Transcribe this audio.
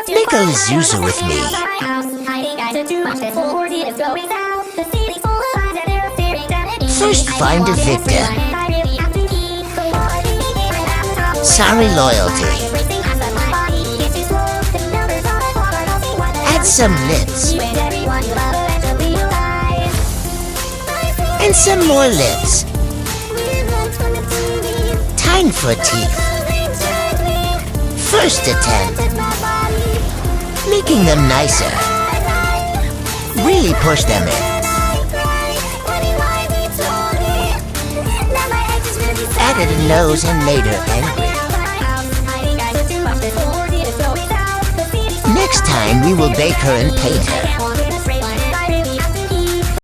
Make a Lazuzu with me. First, find a victim. Sorry, loyalty. Add some lips. And some more lips. Time for teeth. First attempt. Making them nicer. Really push them in. Added a nose and made her angry. Next time we will bake her and paint her.